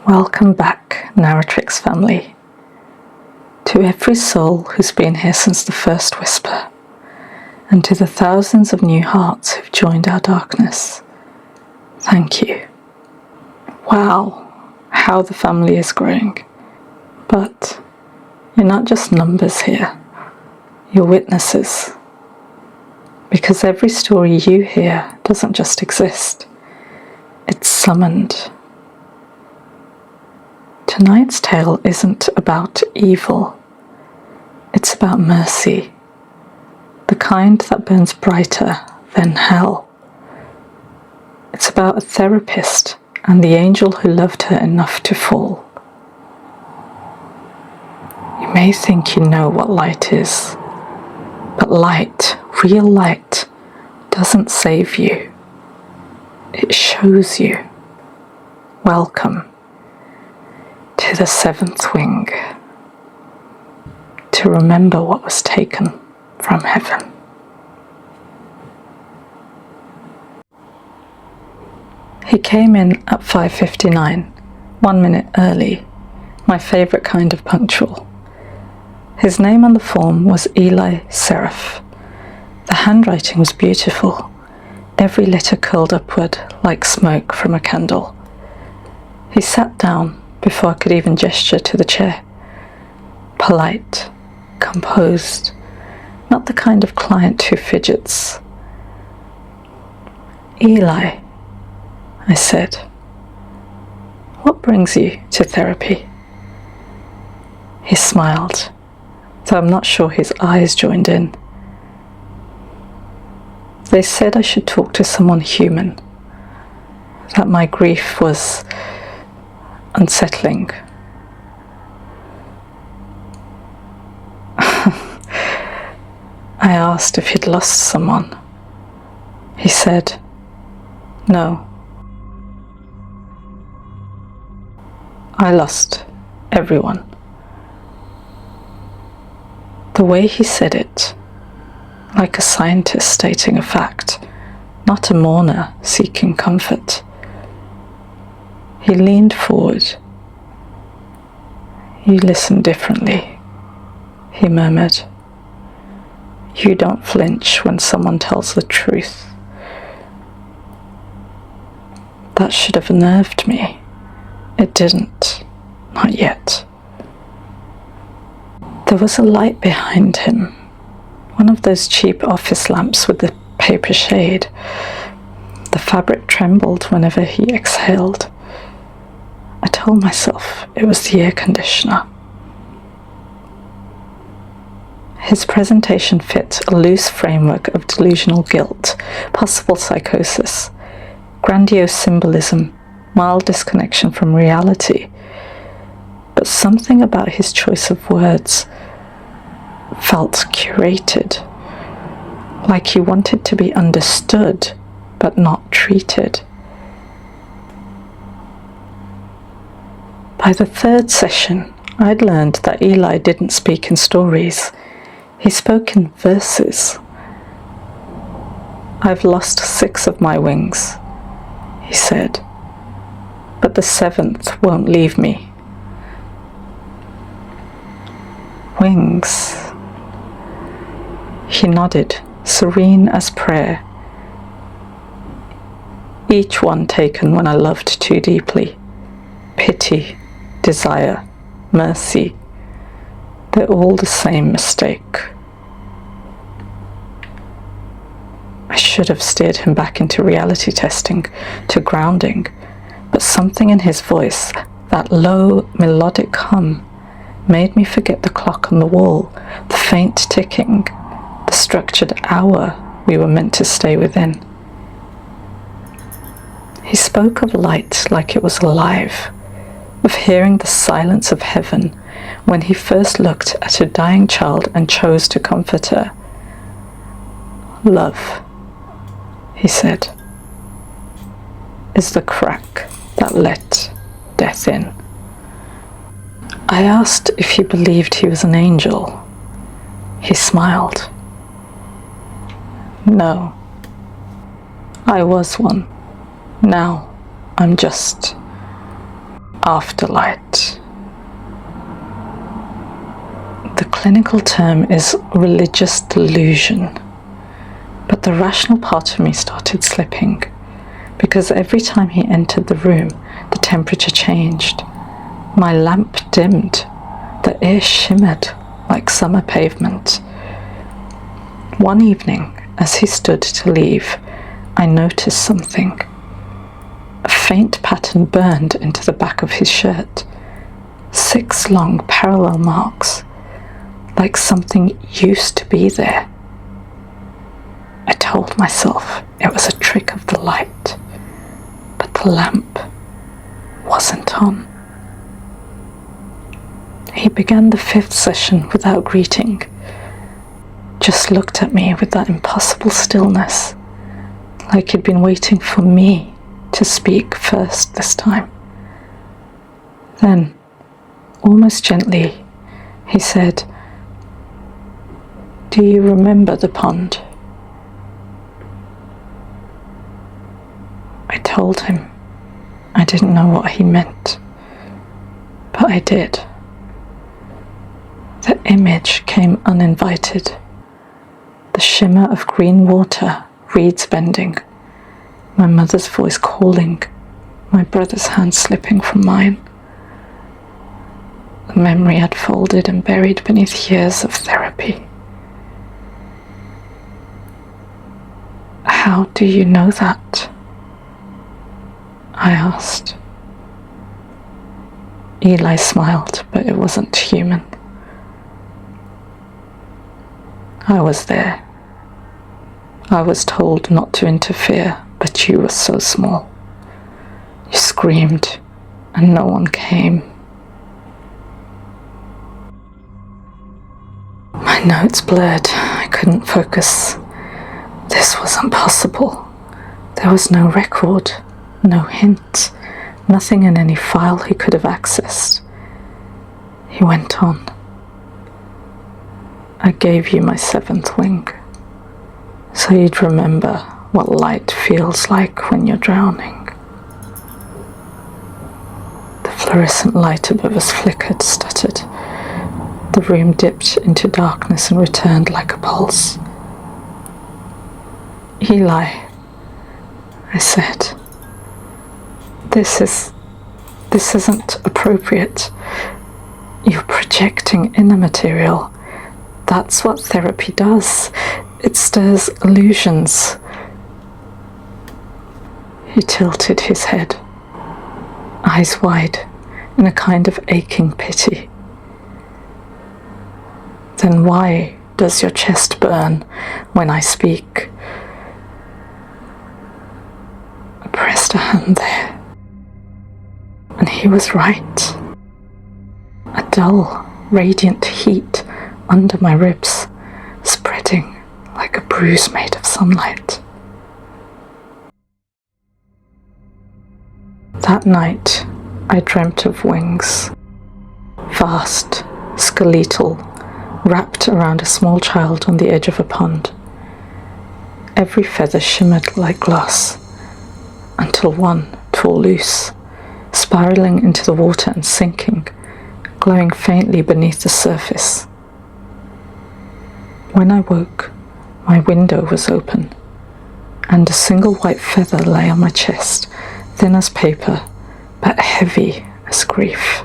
Welcome back, Narratrix family, to every soul who's been here since the first whisper, and to the thousands of new hearts who've joined our darkness. Thank you. Wow, how the family is growing. But you're not just numbers here, you're witnesses. Because every story you hear doesn't just exist, it's summoned. Tonight's tale isn't about evil, it's about mercy, the kind that burns brighter than hell. It's about a therapist and the angel who loved her enough to fall. You may think you know what light is, but light, real light, doesn't save you. It shows you. Welcome to the seventh wing, to remember what was taken from heaven. He came in at 5:59, 1 minute early, my favourite kind of punctual. His name on the form was Eli Seraph. The handwriting was beautiful, every letter curled upward like smoke from a candle. He sat down before I could even gesture to the chair. Polite, composed, not the kind of client who fidgets. Eli, I said, what brings you to therapy? He smiled, though I'm not sure his eyes joined in. They said I should talk to someone human, that my grief was unsettling. I asked if he'd lost someone. He said, no. I lost everyone. The way he said it, like a scientist stating a fact, not a mourner seeking comfort. He leaned forward. You listen differently, he murmured. You don't flinch when someone tells the truth. That should have unnerved me. It didn't. Not yet. There was a light behind him, one of those cheap office lamps with the paper shade. The fabric trembled whenever he exhaled. I told myself it was the air conditioner. His presentation fit a loose framework of delusional guilt, possible psychosis, grandiose symbolism, mild disconnection from reality. But something about his choice of words felt curated, like he wanted to be understood but not treated. By the third session, I'd learned that Eli didn't speak in stories. He spoke in verses. I've lost 6 of my wings, he said, but the 7th won't leave me. Wings. He nodded, serene as prayer. Each one taken when I loved too deeply. Pity, desire, mercy, they're all the same mistake. I should have steered him back into reality testing, to grounding, but something in his voice, that low melodic hum, made me forget the clock on the wall, the faint ticking, the structured hour we were meant to stay within. He spoke of light like it was alive, of hearing the silence of heaven when he first looked at a dying child and chose to comfort her. Love, he said, is the crack that let death in. I asked if he believed he was an angel. He smiled. No, I was one. Now I'm just afterlight. The clinical term is religious delusion, but the rational part of me started slipping, because every time he entered the room, the temperature changed. My lamp dimmed, the air shimmered like summer pavement. One evening, as he stood to leave, I noticed something. A faint pattern burned into the back of his shirt. 6 long parallel marks, like something used to be there. I told myself it was a trick of the light, but the lamp wasn't on. He began the 5th session without greeting, just looked at me with that impossible stillness, like he'd been waiting for me to speak first this time. Then, almost gently, he said, "Do you remember the pond?" I told him I didn't know what he meant, but I did. The image came uninvited. The shimmer of green water, reeds bending, my mother's voice calling, my brother's hand slipping from mine. The memory had folded and buried beneath years of therapy. "How do you know that?" I asked. Eli smiled, but it wasn't human. "I was there. I was told not to interfere, but you were so small. You screamed, and no one came." My notes blurred. I couldn't focus. This wasn't possible. There was no record, no hint, nothing in any file he could have accessed. He went on. "I gave you my 7th wing, so you'd remember what light feels like when you're drowning." The fluorescent light above us flickered, stuttered. The room dipped into darkness and returned like a pulse. "Eli," I said, This isn't appropriate. You're projecting inner material. That's what therapy does. It stirs illusions." He tilted his head, eyes wide, in a kind of aching pity. "Then why does your chest burn when I speak?" I pressed a hand there, and he was right. A dull, radiant heat under my ribs, spreading like a bruise made of sunlight. That night, I dreamt of wings, vast, skeletal, wrapped around a small child on the edge of a pond. Every feather shimmered like glass, until one tore loose, spiraling into the water and sinking, glowing faintly beneath the surface. When I woke, my window was open, and a single white feather lay on my chest, thin as paper, but heavy as grief.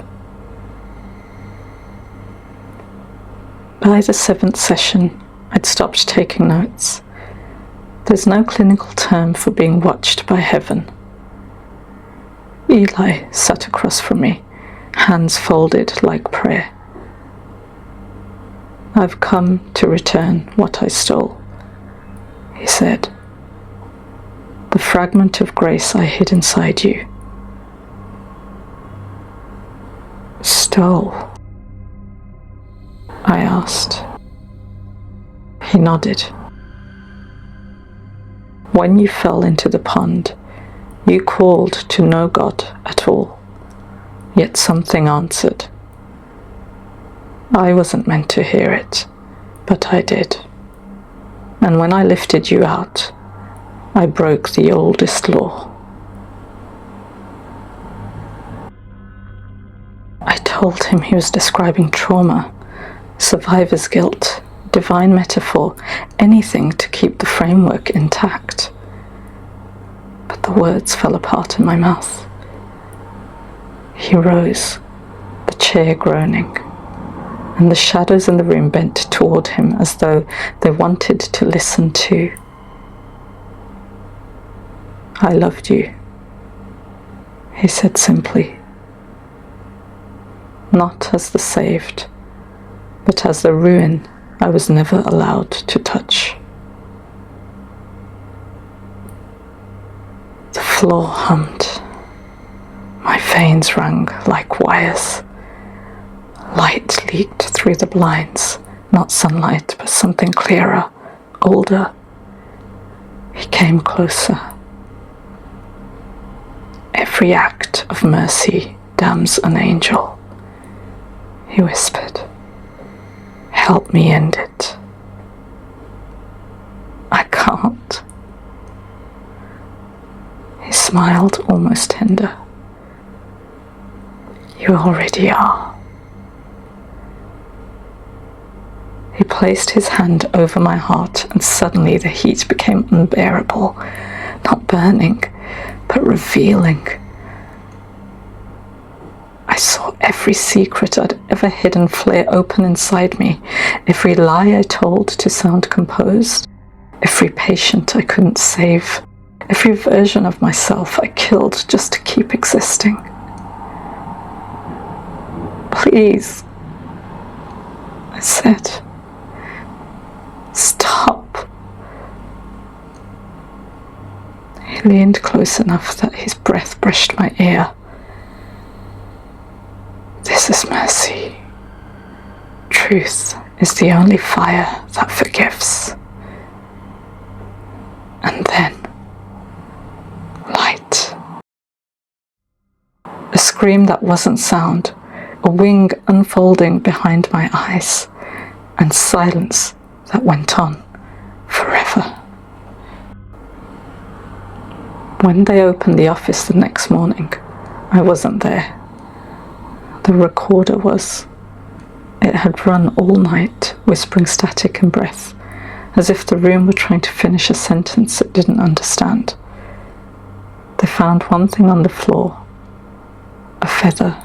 By the 7th session, I'd stopped taking notes. There's no clinical term for being watched by heaven. Eli sat across from me, hands folded like prayer. "I've come to return what I stole," he said. "The fragment of grace I hid inside you." "Stole?" I asked. He nodded. "When you fell into the pond, you called to no God at all, yet something answered. I wasn't meant to hear it, but I did. And when I lifted you out, I broke the oldest law." told him he was describing trauma, survivor's guilt, divine metaphor, anything to keep the framework intact. But the words fell apart in my mouth. He rose, the chair groaning, and the shadows in the room bent toward him as though they wanted to listen too. I loved you, he said simply. Not as the saved, but as the ruin I was never allowed to touch. The floor hummed. My veins rang like wires. Light leaked through the blinds, not sunlight, but something clearer, older. He came closer. Every act of mercy damns an angel, he whispered. Help me end it. I can't. He smiled, almost tender. You already are. He placed his hand over my heart, and suddenly the heat became unbearable, not burning, but revealing. I saw every secret I'd ever hidden flare open inside me, every lie I told to sound composed, every patient I couldn't save, every version of myself I killed just to keep existing. Please, I said. Stop. He leaned close enough that his breath brushed my ear. This is mercy. Truth is the only fire that forgives. And then, light. A scream that wasn't sound, a wing unfolding behind my eyes, and silence that went on forever. When they opened the office the next morning, I wasn't there. The recorder was. It had run all night, whispering static and breath, as if the room were trying to finish a sentence it didn't understand. They found one thing on the floor, a feather,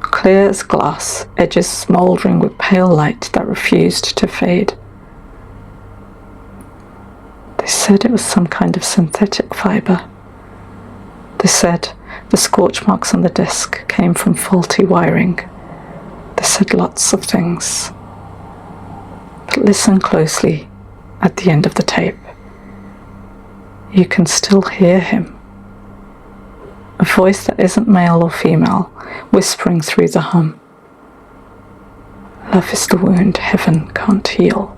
clear as glass, edges smouldering with pale light that refused to fade. They said it was some kind of synthetic fibre. They said the scorch marks on the desk came from faulty wiring. They said lots of things. But listen closely at the end of the tape. You can still hear him. A voice that isn't male or female, whispering through the hum. Love is the wound heaven can't heal.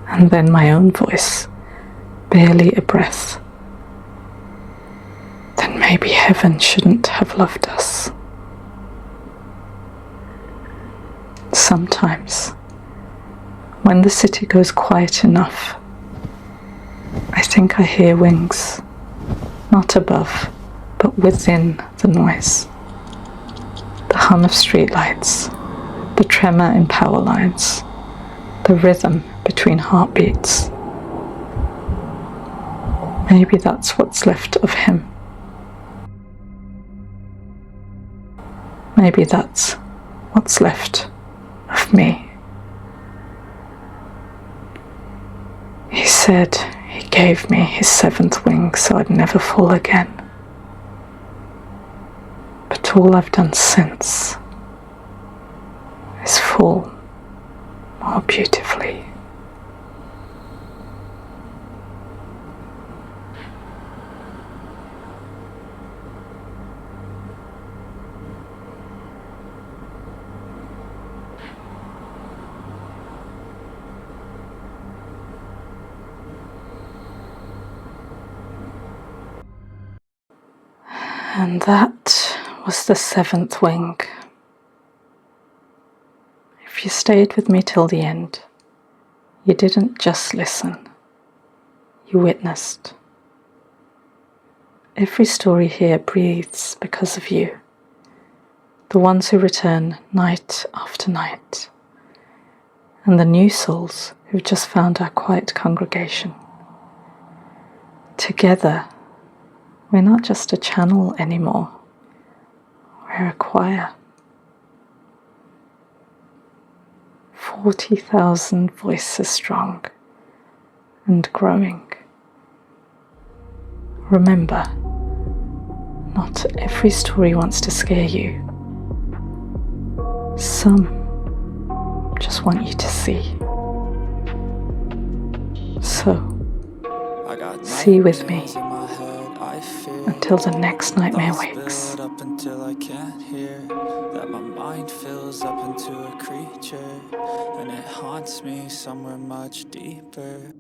And then my own voice, barely a breath. Then maybe heaven shouldn't have loved us. Sometimes, when the city goes quiet enough, I think I hear wings, not above, but within the noise. The hum of streetlights, the tremor in power lines, the rhythm between heartbeats. Maybe that's what's left of him. Maybe that's what's left of me. He said he gave me his seventh wing so I'd never fall again. But all I've done since is fall more beautifully. And that was the seventh wing. If you stayed with me till the end, you didn't just listen, you witnessed. Every story here breathes because of you, the ones who return night after night, and the new souls who've just found our quiet congregation. Together, we're not just a channel anymore, we're a choir. 40,000 voices strong and growing. Remember, not every story wants to scare you. Some just want you to see. So, see with me until the next nightmare wakes. Up until I can't hear, that my mind fills up into a creature, and it haunts me somewhere much deeper.